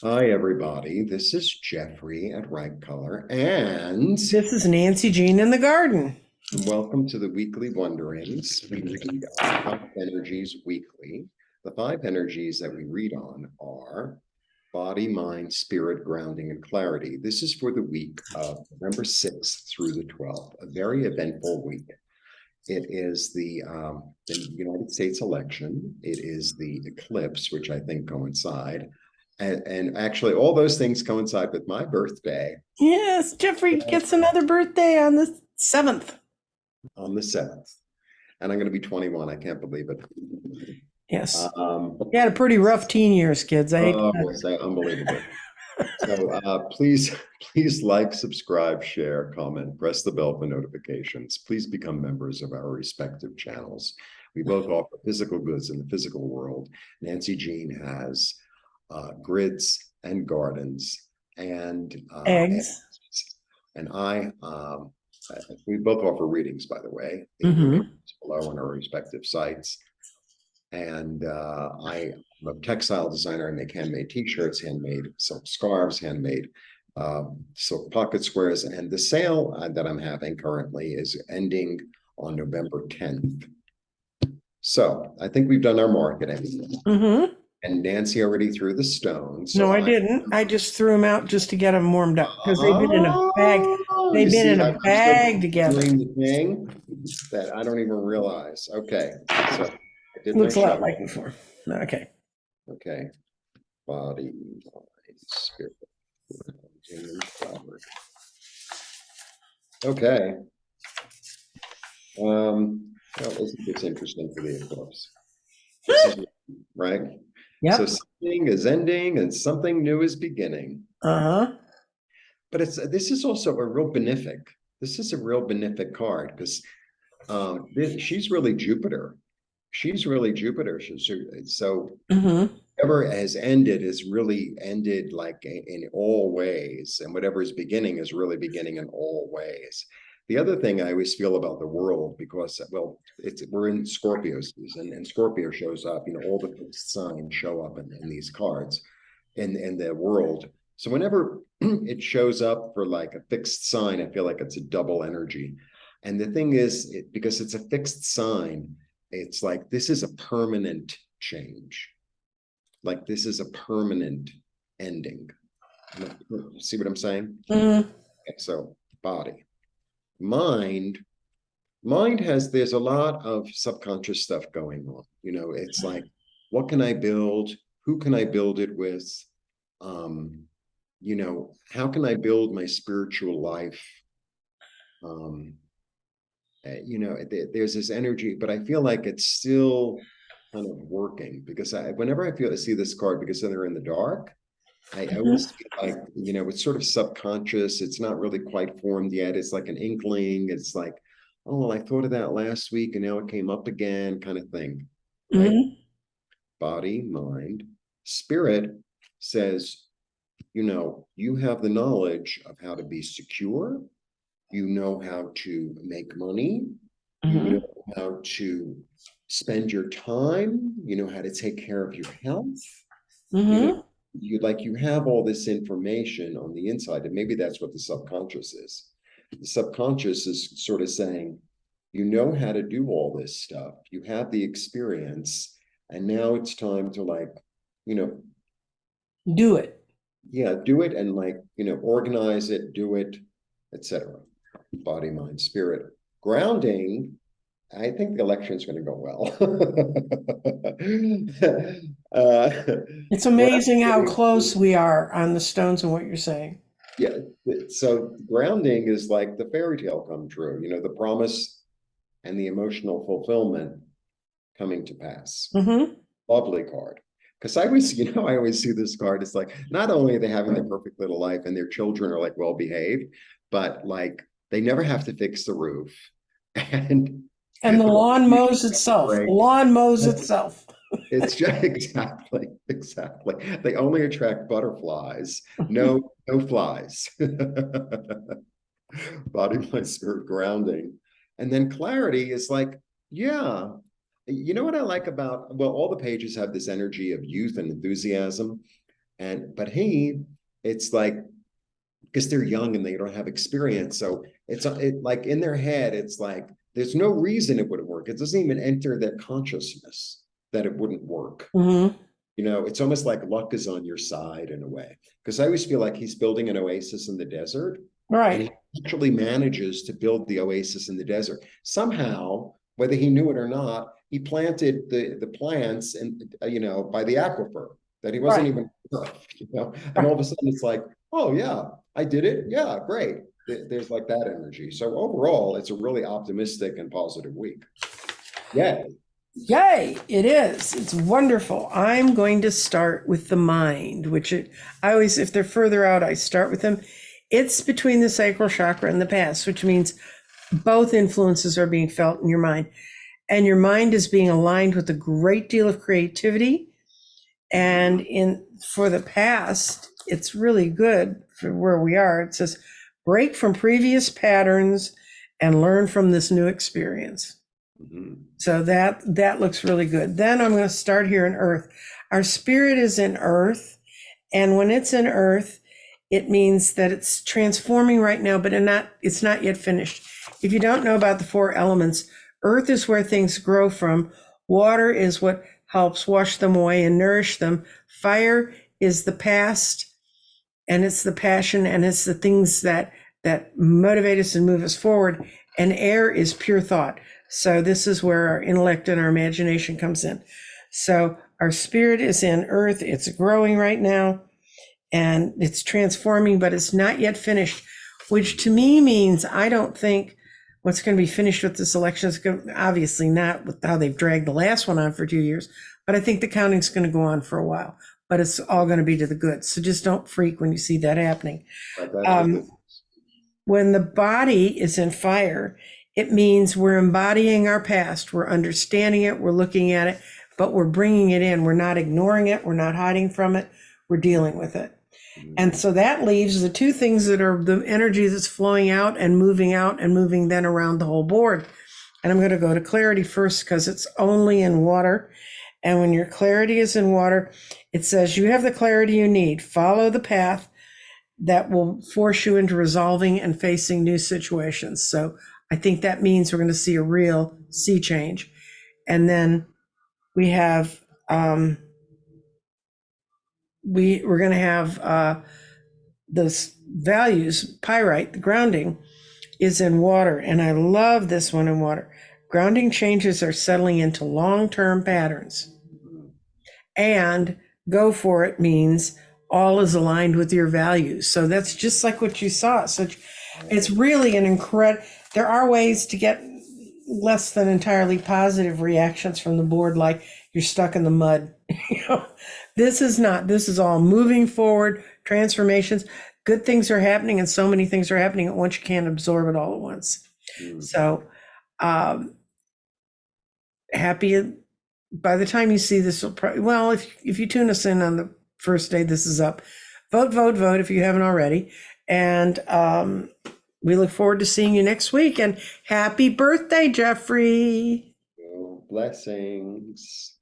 Hi, everybody. This is Jeffrey at Ripecolor, and This is Nancy Jean in the garden. welcome to the Weekly Wonderings. We read on 5 energies weekly. The 5 energies that we read on are body, mind, spirit, grounding, and clarity. This is for the week of November 6th through the 12th, a very eventful week. It is the United States election. It is the eclipse, which I think coincide. And actually, all those things coincide with my birthday Yes, Jeffrey gets another birthday on the 7th. on the 7th. And I'm going to be 21. I can't believe it. Yes. Um, You had a pretty rough teen years, kids. I hate oh, to. it's unbelievable. So please like, subscribe, share, comment, press the bell for notifications. Please become members of our respective channels. We both offer physical goods in the physical world. Nancy Jean has grids and gardens and Eggs. and we both offer readings, by the way. The Mm-hmm. information is below on our respective sites. And I'm a textile designer. I make handmade t-shirts, handmade silk scarves, handmade silk pocket squares. And the sale that I'm having currently is ending on November 10th. So I think we've done our marketing. Mm-hmm. And Nancy already threw the stones. No, So I didn't. I just threw them out just to get them warmed up because they've been in a bag. You They've been see, in I'm a still bag together. doing the thing that I don't even realize. Okay, so I did my Looks a lot show. like before. Okay. Okay, body, mind, spirit, and flower. Okay. Well, isn't this interesting for the eclipse? This is right. So Yep. something is ending and something new is beginning. Uh-huh. But this is also a real benefic. This is a real benefic card because she's really Jupiter. She's really Jupiter. So Mm-hmm. whatever has ended is really ended like in all ways, and whatever is beginning is really beginning in all ways. The other thing I always feel about the world, because well, we're in Scorpio season, and Scorpio shows up. All the fixed signs show up in these cards in the world. So whenever it shows up for like a fixed sign, I feel like it's a double energy. And the thing is, because it's a fixed sign, it's like this is a permanent change. Like this is a permanent ending. See what I'm saying? Mm-hmm. Okay, so body, mind. Mind there's a lot of subconscious stuff going on. It's like, what can I build? Who can I build it with? How can I build my spiritual life? Um, there's this energy, but I feel like it's still kind of working because whenever I see this card, because then they're in the dark, I always Mm-hmm. feel like, it's sort of subconscious. It's not really quite formed yet. It's like an inkling. It's like, oh, well, I thought of that last week and now it came up again, kind of thing, right? Mm-hmm. Body, mind, spirit says, you have the knowledge of how to be secure. You know how to make money. You Mm-hmm. know how to spend your time. You know how to take care of your health. You know, Mm-hmm. you have all this information on the inside, and maybe that's what the subconscious is. The subconscious is sort of saying, you know how to do all this stuff. You have the experience, and now it's time to you know, Do it. yeah, do it and organize it, do it, etc. Body, mind, spirit. Grounding, I think the election is going to go well. It's amazing how Grounding, close we are on the stones and what you're saying. yeah. So grounding is like the fairy tale come true, the promise and the emotional fulfillment coming to pass. Mm-hmm. Lovely card. Because I always see this card. It's like, not only are they having their perfect little life and their children are like well behaved, but like they never have to fix the roof. And And the the lawn mows itself. The break. lawn mows itself. It's just exactly. They only attract butterflies, no flies. Body, mind, spirit, grounding. And then clarity is like, yeah, you know what I like about, well, all the pages have this energy of youth and enthusiasm. But it's like, because they're young and they don't have experience. So like in their head, it's like there's no reason it wouldn't work. It doesn't even enter their consciousness that it wouldn't work. Hmm. It's almost like luck is on your side in a way. Because I always feel like he's building an oasis in the desert, and he Right, actually manages to build the oasis in the desert. Somehow, whether he knew it or not, he planted the plants and by the aquifer that he wasn't right, even and right. all of a sudden it's like, oh yeah, I did it. Yeah, great. There's like that energy. So overall, it's a really optimistic and positive week. Yeah. Yay, it is. It's wonderful. I'm going to start with the mind, I always, if they're further out, I start with them. It's between the sacral chakra and the past, which means both influences are being felt in your mind. And your mind is being aligned with a great deal of creativity. And for the past, it's really good for where we are. It says, break from previous patterns and learn from this new experience. Mhm. So that looks really good. Then I'm going to start here in Earth. Our spirit is in Earth, and when it's in Earth, it means that it's transforming right now, but it's not yet finished. If you don't know about the four elements, Earth is where things grow from. Water is what helps wash them away and nourish them. Fire is the past, and it's the passion, and it's the things that motivate us and move us forward. And air is pure thought. So this is where our intellect and our imagination comes in. So our spirit is in Earth. It's growing right now, and it's transforming, but it's not yet finished, which to me means I don't think what's going to be finished with this election is going, obviously not with how they've dragged the last one on for 2 years, but I think the counting's going to go on for a while, but it's all going to be to the good. So just don't freak when you see that happening. Right, that's the Um, when the body is in fire, it means we're embodying our past, we're understanding it, we're looking at it, but we're bringing it in. We're not ignoring it, we're not hiding from it, we're dealing with it. And so that leaves the two things that are the energy that's flowing out and moving then around the whole board. And I'm going to go to clarity first because it's only in water. And when your clarity is in water, it says you have the clarity you need. Follow the path that will force you into resolving and facing new situations. So I think that means we're going to see a real sea change. And then we have we're going to have those values. Pyrite, the grounding, is in water, and I love this one in water. Grounding changes are settling into long-term patterns, and go for it means all is aligned with your values. So that's just like what you saw. So it's really an incredible. There are ways to get less than entirely positive reactions from the board, like you're stuck in the mud. This is not. This is all moving forward, transformations. Good things are happening, and so many things are happening at once. You can't absorb it all at once. So happy. By the time you see this, well, if you tune us in on the first day this is up, vote if you haven't already. And we look forward to seeing you next week. And happy birthday, Jeffrey. blessings.